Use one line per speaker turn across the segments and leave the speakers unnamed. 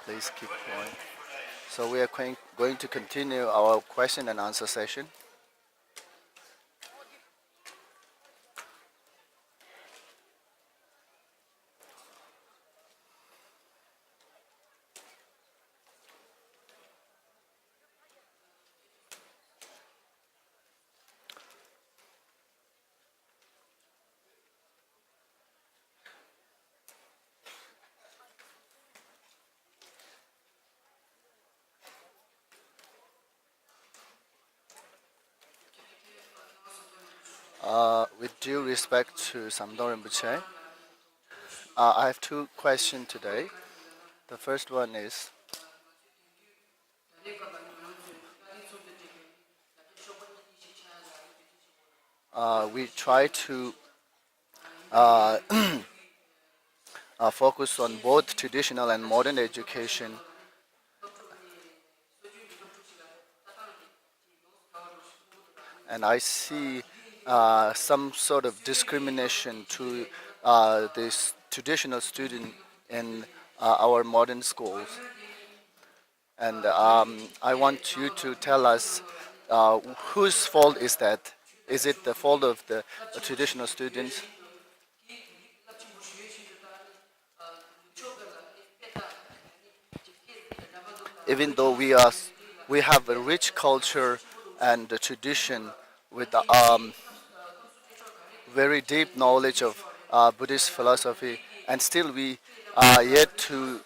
Please keep going. So we are going to continue our question and answer session. With due respect to Samdor Rinpoche, I have two questions today. The first one is we try to uh, focus on both traditional and modern education, and I see some sort of discrimination to this traditional student in our modern schools. And I want you to tell us whose fault is that? Is it the fault of the traditional students? Even though we have a rich culture and a tradition with very deep knowledge of Buddhist philosophy, and still we yet to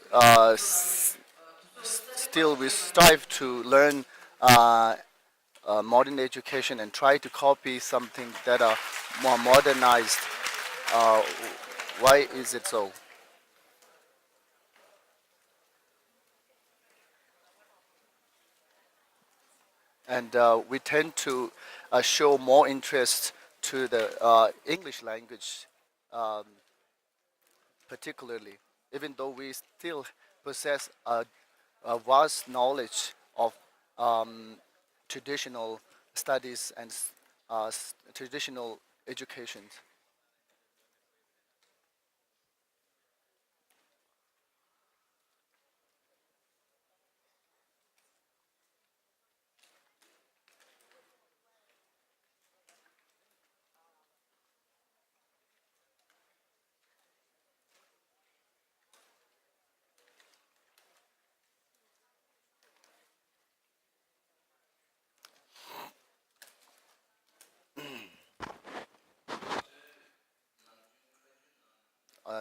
still we strive to learn uh, modern education and try to copy something that are more modernized. Uh, why is it so? And we tend to show more interest to the English language, um, particularly, even though we still possess a vast knowledge of um, traditional studies and traditional education.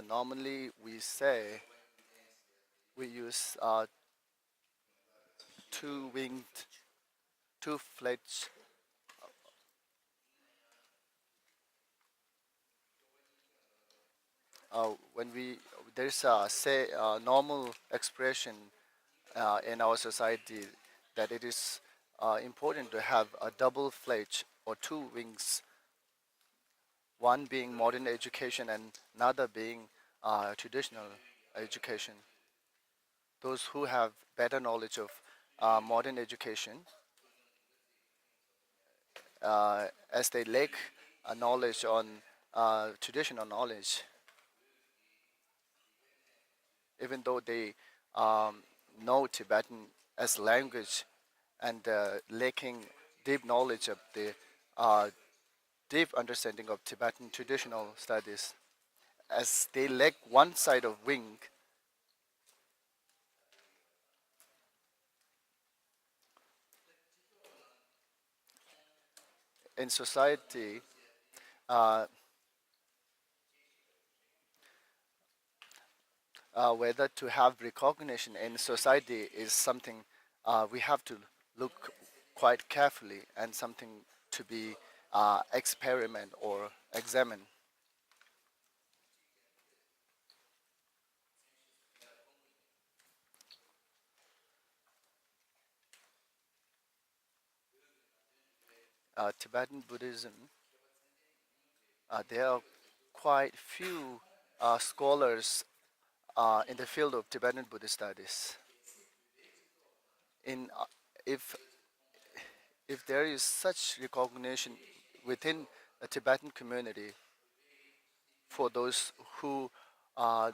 Normally, we say we use two-winged, two-fledged. When we there's a say normal expression in our society that it is important to have a double fledged or two wings, one being modern education and another being traditional education. Those who have better knowledge of modern education, as they lack a knowledge on traditional knowledge, even though they um, know Tibetan as language and lacking deep knowledge of the uh, deep understanding of Tibetan traditional studies, as they lack one side of wing in society. Uh, Whether to have recognition in society is something we have to look quite carefully and something to be experiment or examine. Tibetan Buddhism, there are quite few scholars in the field of Tibetan Buddhist studies. In if if there is such recognition within a Tibetan community for those who uh,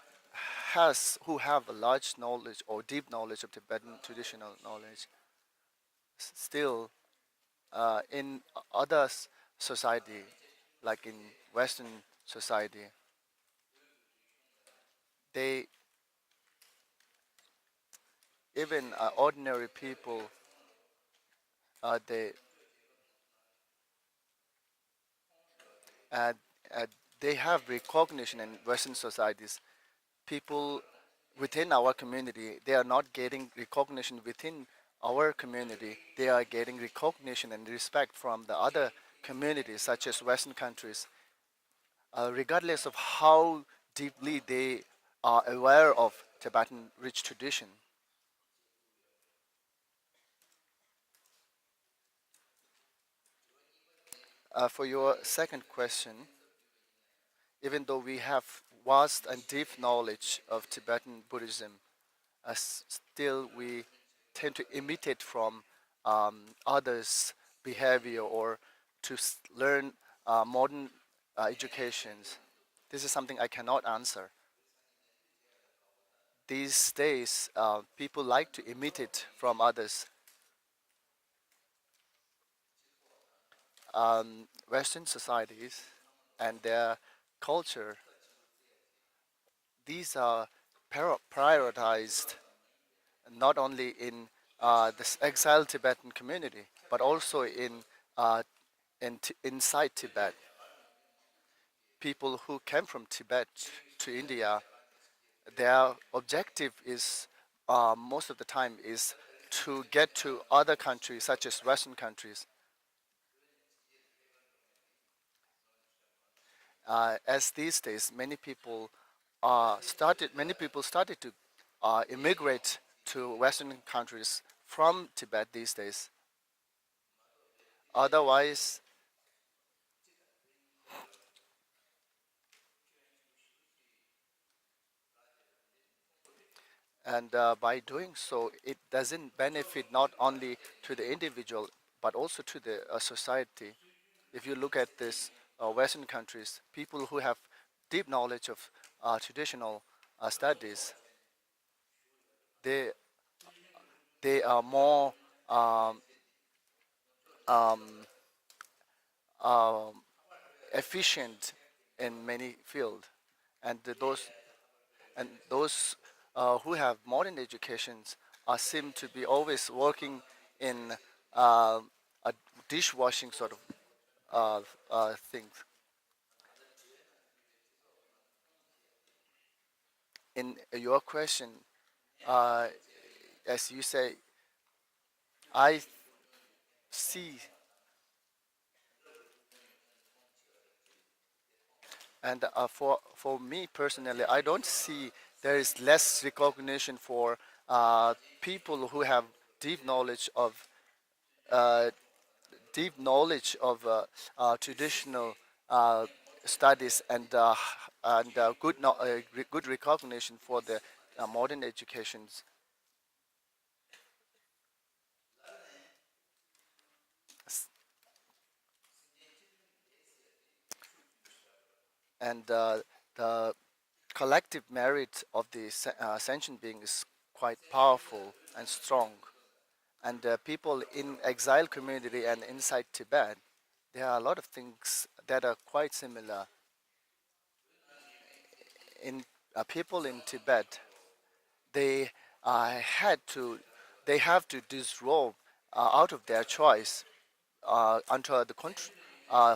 who have a large knowledge or deep knowledge of Tibetan traditional knowledge, still in other society, like in Western society, they even ordinary people, uh, they uh, uh, they have recognition in Western societies. People within our community, they are not getting recognition within our community. They are getting recognition and respect from the other communities, such as Western countries, regardless of how deeply they are aware of Tibetan rich tradition. For your second question, even though we have vast and deep knowledge of Tibetan Buddhism, still we tend to imitate from others' behavior or to learn modern educations. This is something I cannot answer. These days, people like to imitate from others. Western societies and their culture, these are prioritized not only in this exiled Tibetan community, but also uh, inside Tibet. People who came from Tibet to India, their objective is most of the time is to get to other countries such as Western countries. As these days, many people started to immigrate to Western countries from Tibet these days. Otherwise, and by doing so, it doesn't benefit not only to the individual but also to the society. If you look at this Western countries, people who have deep knowledge of traditional studies, they they are more um, um, um, efficient in many fields, and those who have modern educations seem to be always working in a dishwashing sort of things. In your question, uh, as you say, I see, and for me personally, I don't see there is less recognition for people who have deep knowledge of uh, traditional uh, studies and good recognition for the modern educations. And the collective merit of the sentient being is quite powerful and strong. And people in exile community and inside Tibet, there are a lot of things that are quite similar. In people in Tibet, they had to, they have to disrobe out of their choice under the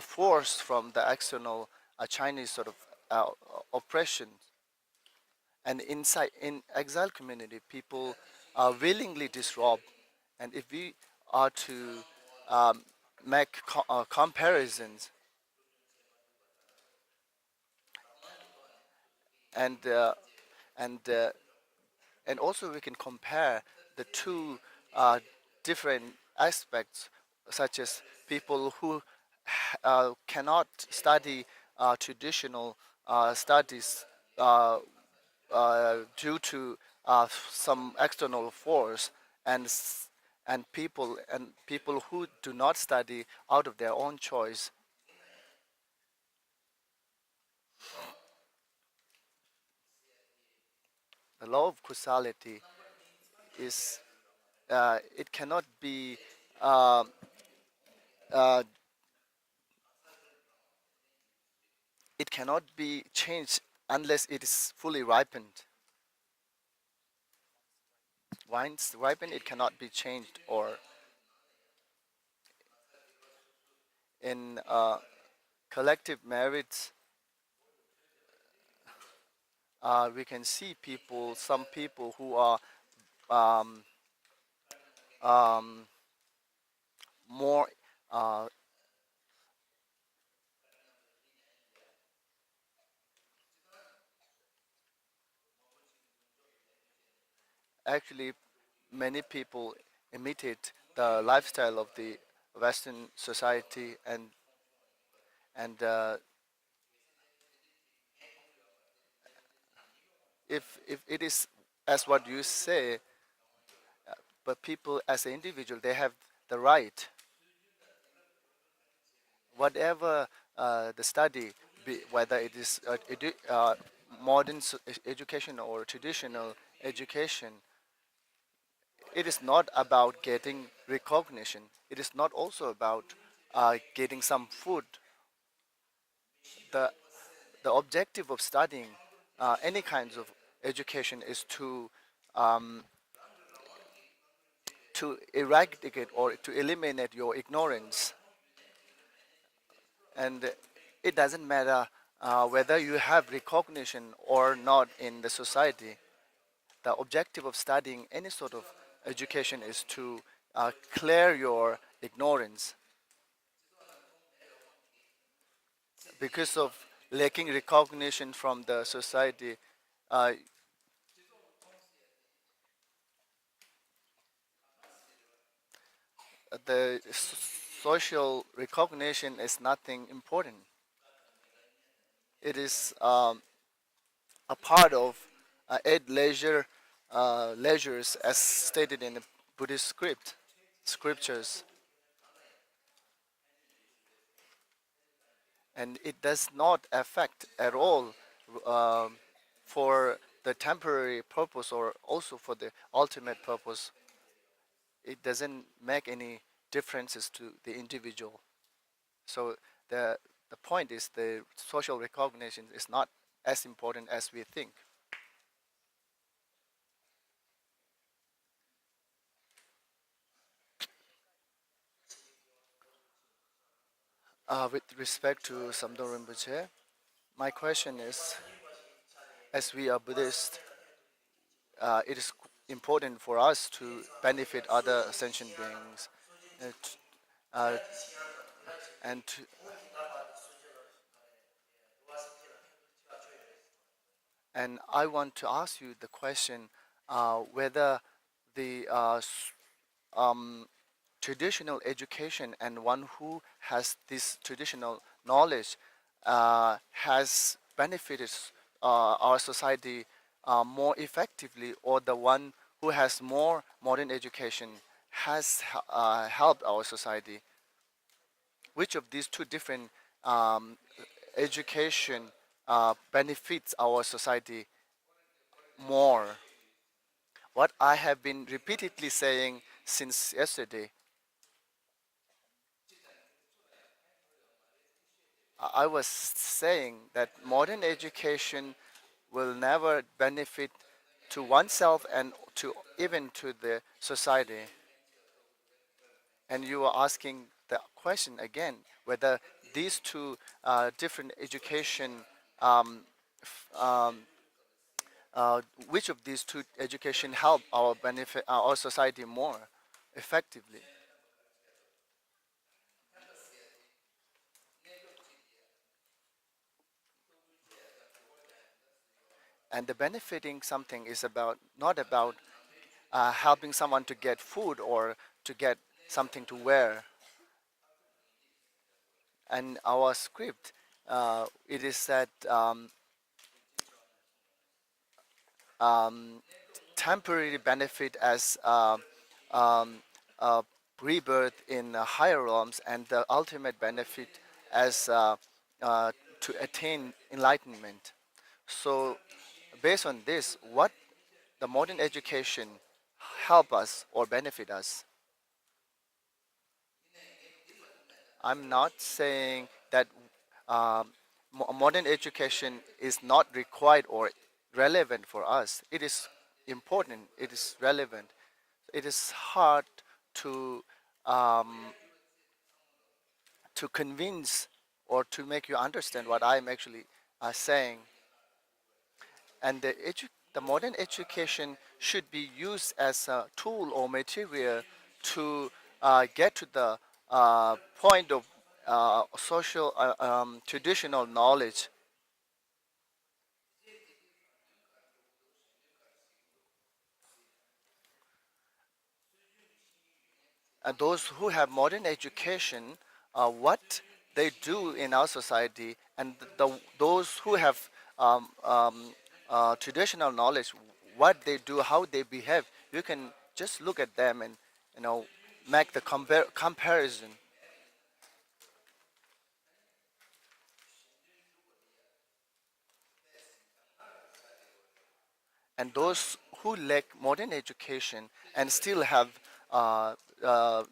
force from the external Chinese sort of uh, oppression. And inside in exile community, people willingly disrobe. And if we are to um, make comparisons, and uh, and uh, and also we can compare the two uh, different aspects, such as people who cannot study traditional studies uh, due to some external force, and people who do not study out of their own choice. The law of causality is it cannot be uh, uh, it cannot be changed unless it is fully ripened. Once ripened, it cannot be changed. Or in collective merits, we can see people, some people who are um, um, more uh, actually many people imitate the lifestyle of the Western society, and if it is as what you say, but people as an individual they have the right, whatever the study, whether it is modern education or traditional education, it is not about getting recognition. It is not also about getting some food. The the objective of studying any kinds of education is um, to eradicate or to eliminate your ignorance, and it doesn't matter whether you have recognition or not in the society. The objective of studying any sort of education is to clear your ignorance because of lacking recognition from the society. uh, the social recognition is nothing important. It is a part of eight leisures as stated in the Buddhist scriptures, and it does not affect at all um, for the temporary purpose or also for the ultimate purpose. It doesn't make any differences to the individual. So the the point is the social recognition is not as important as we think. With respect to Samdor Rinpoche, my question is, as we are Buddhist, it is important for us to benefit other sentient beings, uh, t- uh, and I want to ask you the question whether the um, traditional education and one who has this traditional knowledge has benefited our society more effectively, or the one who has more modern education has helped our society. Which of these two different um, education benefits our society more? What I have been repeatedly saying since yesterday, I was saying that modern education will never benefit to oneself and to even to the society. And you are asking the question again whether these two different education, um, um, which of these two education help our benefit our society more effectively. And the benefiting something is about not about helping someone to get food or to get something to wear. And our script, it is that um, temporary benefit as um, uh, rebirth in higher realms, and the ultimate benefit as uh, to attain enlightenment. So, based on this, what the modern education help us or benefit us? I'm not saying that um, modern education is not required or relevant for us. It is important. It is relevant. It is hard to um, to convince or to make you understand what I'm actually saying. And the modern education should be used as a tool or material to get to the point of social traditional knowledge. And those who have modern education, what they do in our society, and those who have traditional knowledge, what they do, how they behave, you can just look at them and you know make the comparison. And those who lack modern education and still have uh, uh,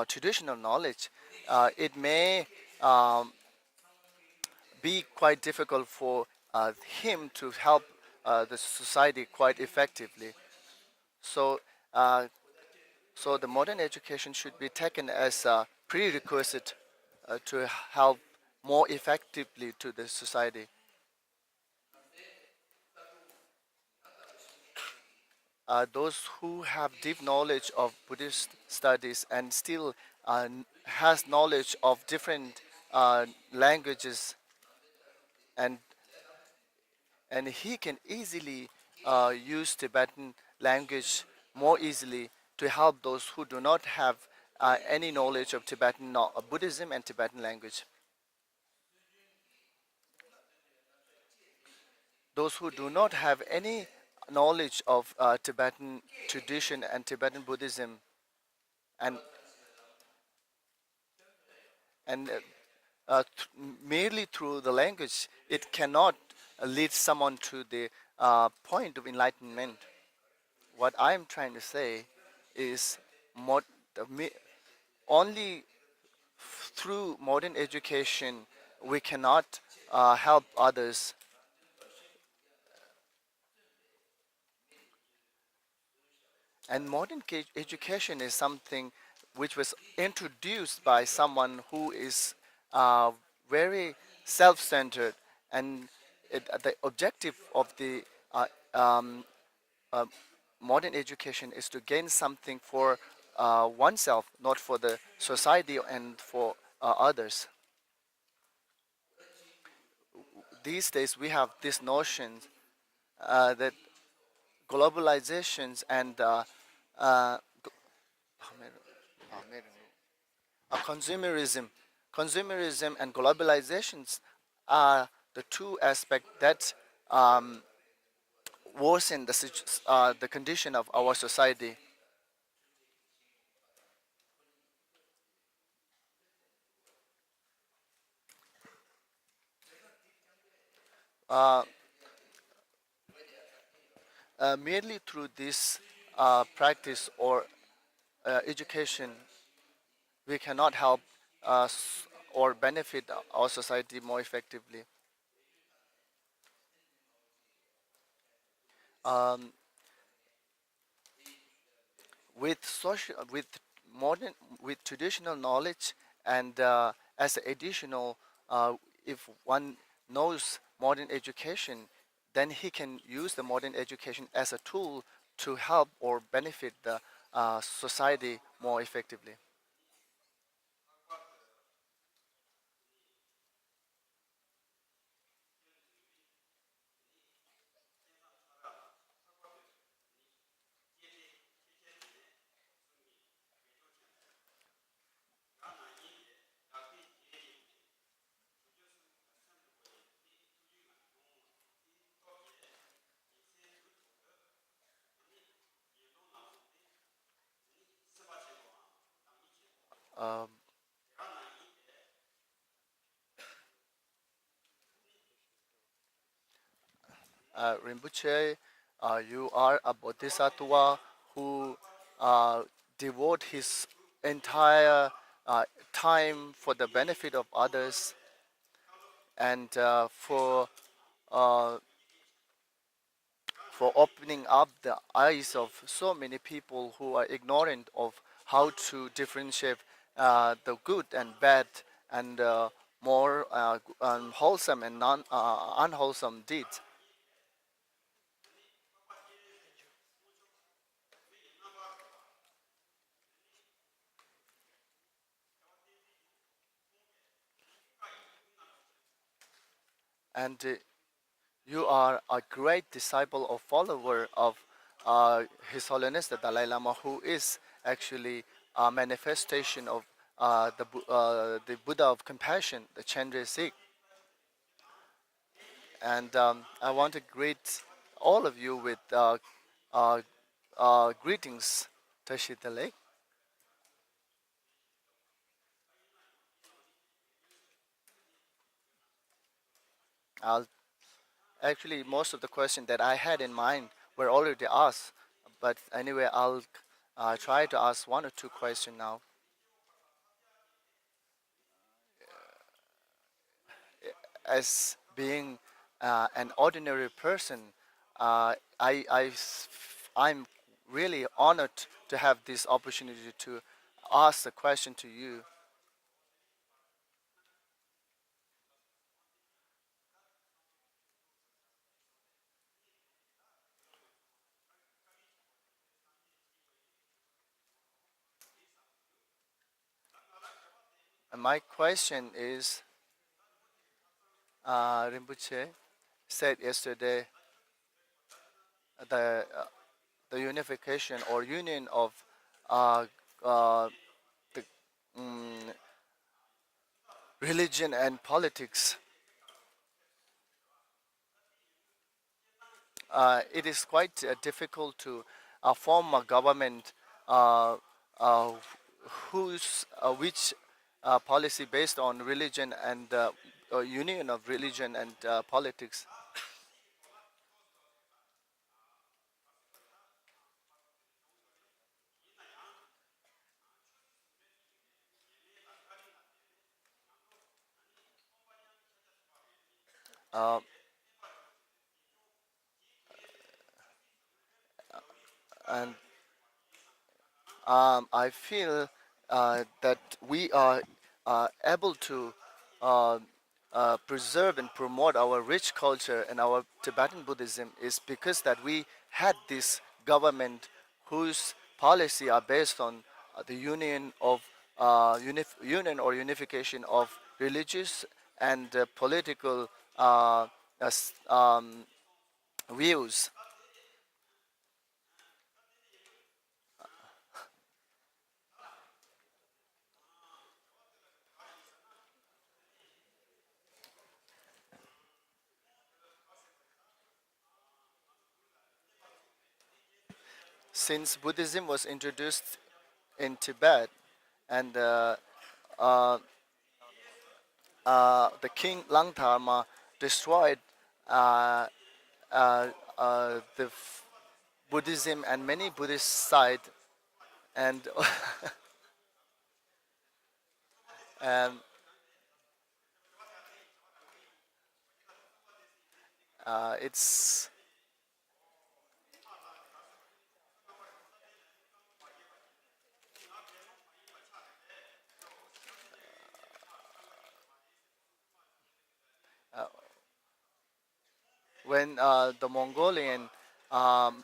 traditional knowledge, it may um, be quite difficult for him to help the society quite effectively. So, uh, so the modern education should be taken as a prerequisite to help more effectively to the society. Those who have deep knowledge of Buddhist studies and still has knowledge of different languages, and he can easily use Tibetan language more easily to help those who do not have any knowledge of Tibetan Buddhism and Tibetan language. Those who do not have any knowledge of Tibetan tradition and Tibetan Buddhism, and and merely through the language, it cannot lead someone to the point of enlightenment. What I am trying to say is mod- only through modern education we cannot help others. And modern education is something which was introduced by someone who is uh, very self-centered, and the objective of the uh, um, uh, modern education is to gain something for oneself, not for the society and for others. These days we have this notion that globalizations and uh, consumerism, and globalizations are the two aspects that um, worsen the condition of our society. Uh, Merely through this practice or education, we cannot help us or benefit our society more effectively. Um, with modern with traditional knowledge and as additional, uh, if one knows modern education, then he can use the modern education as a tool to help or benefit the society more effectively. um, Rinpoche You are a bodhisattva who uh, devote his entire time for the benefit of others and uh, for opening up the eyes of so many people who are ignorant of how to differentiate the good and bad and more wholesome and unwholesome deeds. And you are a great disciple or follower of His Holiness the Dalai Lama, who is actually a manifestation of the Buddha of compassion, the Chandra Sikh. And I want to greet all of you with uh, greetings, Tashitale. I'll actually most of the questions that I had in mind were already asked, but anyway, I'll try to ask one or two questions now. As being an ordinary person, I'm really honored to have this opportunity to ask the question to you. And my question is, Rinpoche said yesterday, the uh, the unification or union of uh, uh, the religion and politics. It is quite difficult to form a government uh, uh, which policy based on religion and union of religion and politics. Uh, and I feel that we are able to uh, preserve and promote our rich culture and our Tibetan Buddhism is because that we had this government whose policy are based on the union or unification of religious and political views. Since Buddhism was introduced in Tibet, and uh, the king Langtama destroyed uh, the Buddhism and many Buddhist side, and and it's uh, when the Mongolian um,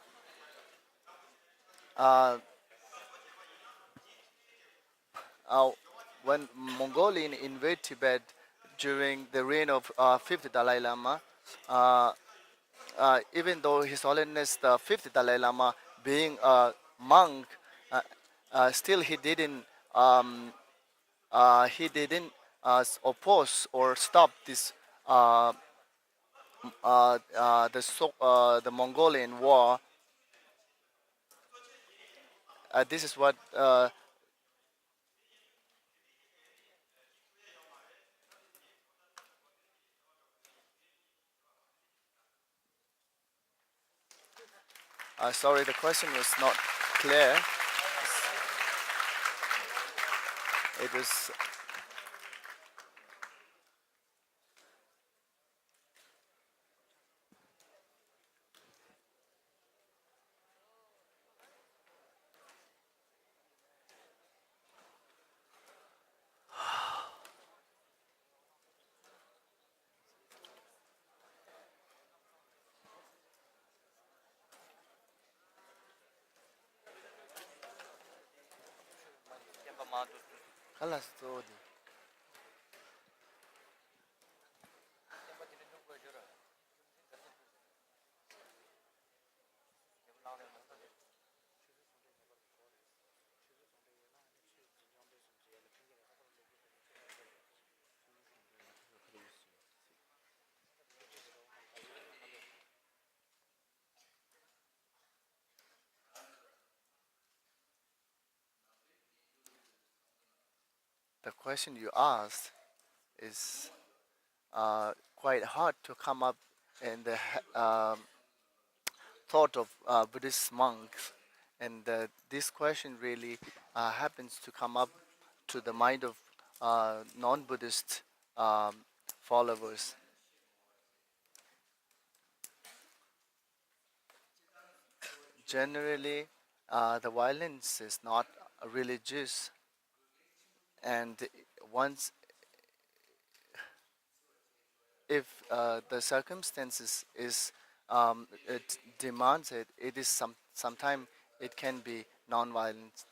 uh, uh, when Mongolian invade Tibet during the reign of fifth Dalai Lama. Uh, Even though His Holiness the fifth Dalai Lama, being a monk, uh, still um, he didn't oppose or stop this the Mongolian war. This is what Sorry, the question was not clear. It was خلاص تودي. The question you asked is quite hard to come up in the thought of Buddhist monks, and this question really happens to come up to the mind of non-Buddhist um, followers. Generally, the violence is not religious, and once if the circumstances is it demands it, it is sometime it can be non-violent,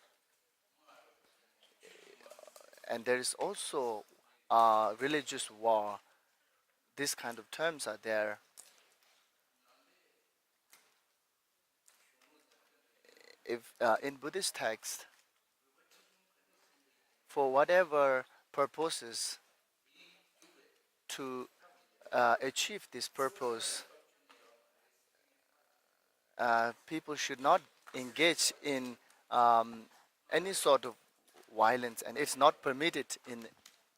and there is also religious war. These kind of terms are there. If in Buddhist text, for whatever purposes to achieve this purpose, people should not engage in um, any sort of violence, and it's not permitted in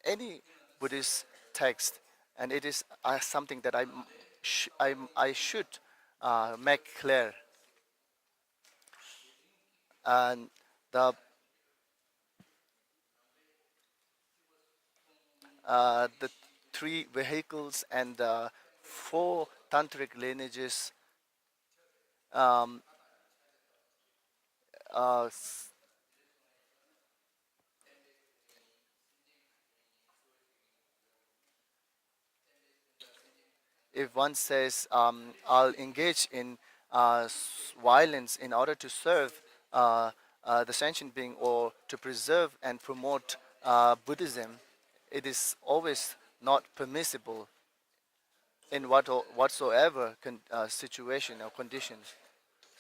any Buddhist text. And it is something that I should make clear. And the the three vehicles and the four tantric lineages, um, uh, if one says, I'll engage in violence in order to serve uh, the sentient being or to preserve and promote Buddhism, it is always not permissible in whatsoever situation or conditions.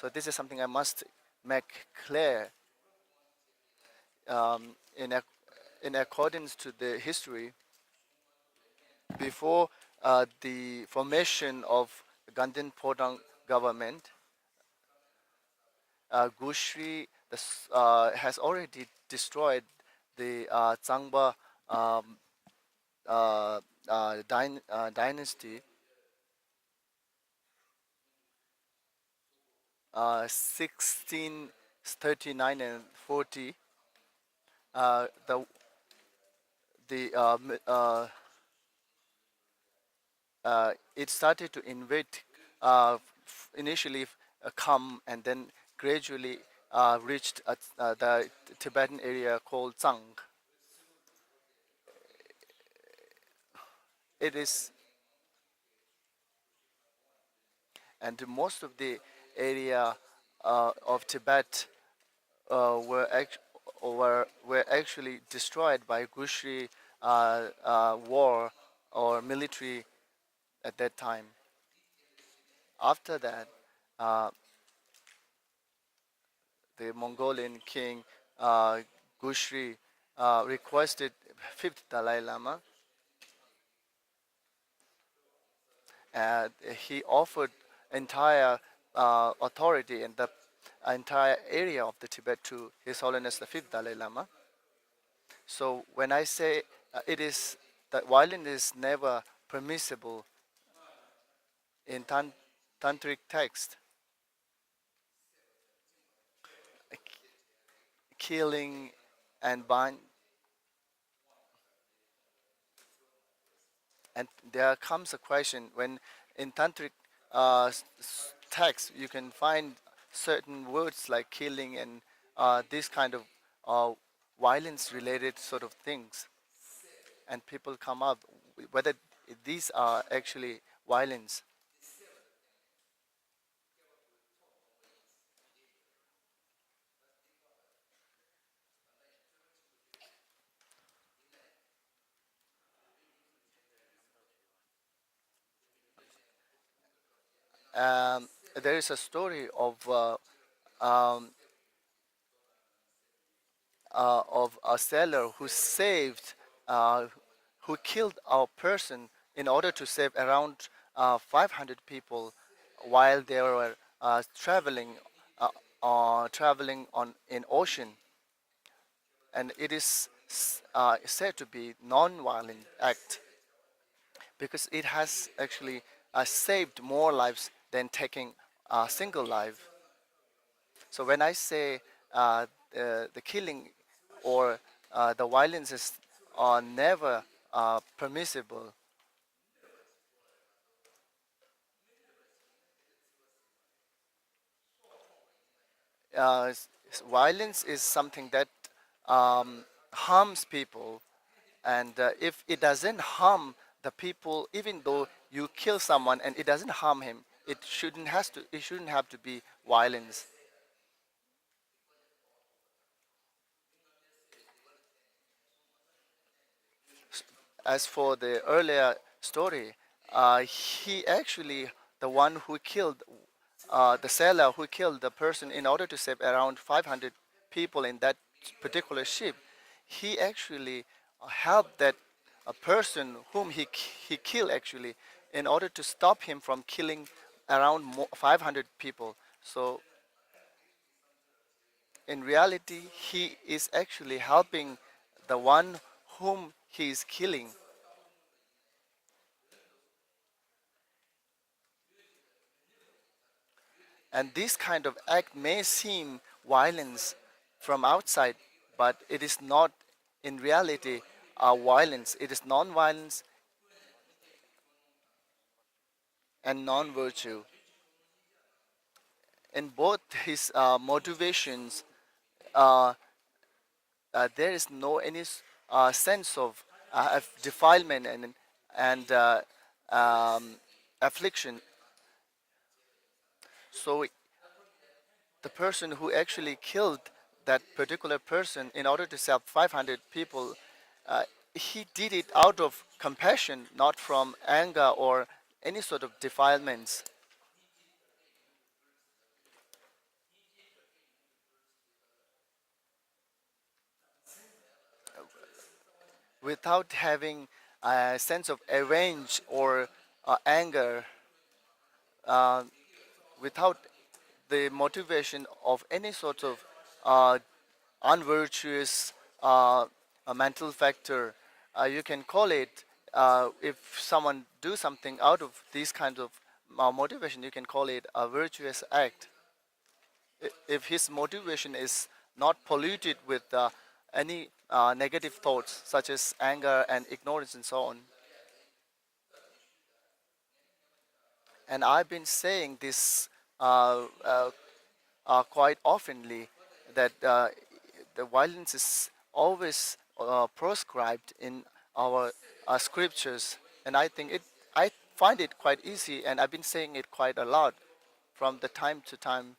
So this is something I must make clear um, in, ac- in accordance to the history. Before the formation of Ganden Podang government, Gushri has already destroyed the Zangba um, dynasty, 1639 and 40. The it started to invade, initially Kham, and then gradually reached the Tibetan area called Zang. It is, and most of the area of Tibet were actually destroyed by Gushri war or military at that time. After that, uh, the Mongolian king Gushri requested fifth Dalai Lama, and he offered entire authority in the entire area of the Tibet to His Holiness the Fifth Dalai Lama. So when I say it is that violence is never permissible in tantric text, killing and bind. And there comes a question when in tantric texts you can find certain words like killing and this kind of uh, violence related sort of things, and people come up whether these are actually violence. Um, there is a story um, of a sailor who saved, uh, who killed a person in order to save around 500 people while they were uh, traveling on in ocean, and it is said to be non-violent act because it has actually saved more lives than taking a single life. So when I say the killing or the violences are never permissible, violence is something that harms people, and if it doesn't harm the people, even though you kill someone and it doesn't harm him, it shouldn't have to be violence. As for the earlier story, he actually the one who killed the sailor who killed the person in order to save around 500 people in that particular ship. He actually helped that a person whom he killed actually in order to stop him from killing around 500 people. So in reality, he is actually helping the one whom he is killing. And this kind of act may seem violence from outside, but it is not in reality violence. It is non-violence and non-virtue. In both his motivations, uh, there is no any sense of defilement and um, affliction. So the person who actually killed that particular person in order to save 500 people, uh, he did it out of compassion, not from anger or any sort of defilements. Without having a sense of revenge or anger, uh, without the motivation of any sort of uh, unvirtuous mental factor. You can call it, if someone do something out of these kinds of motivation, you can call it a virtuous act. If his motivation is not polluted with any negative thoughts such as anger and ignorance and so on. And I've been saying this quite oftenly, that the violence is always proscribed in our scriptures, and I find it quite easy, and I've been saying it quite a lot from the time to time.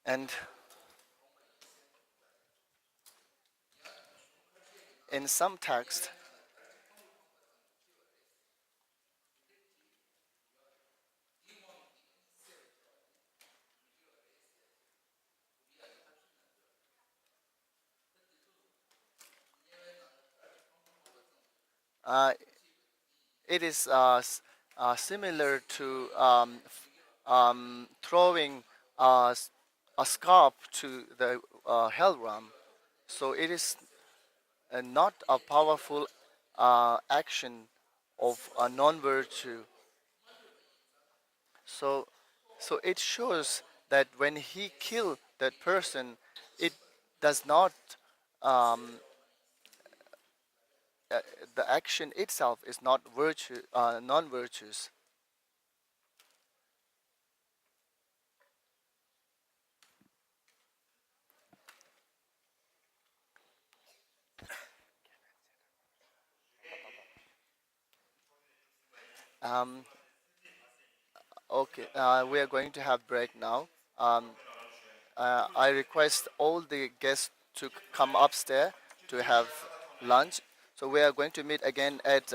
And in some text, uh, it is similar to throwing a scarf to the hell realm. So it is not a powerful action of a non-virtue. So, so it shows that when he killed that person, it does not, um, uh, the action itself is not non-virtuous. Um, okay, we are going to have break now. Um, I request all the guests to come upstairs to have lunch. So we are going to meet again at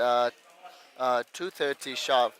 2:30 sharp.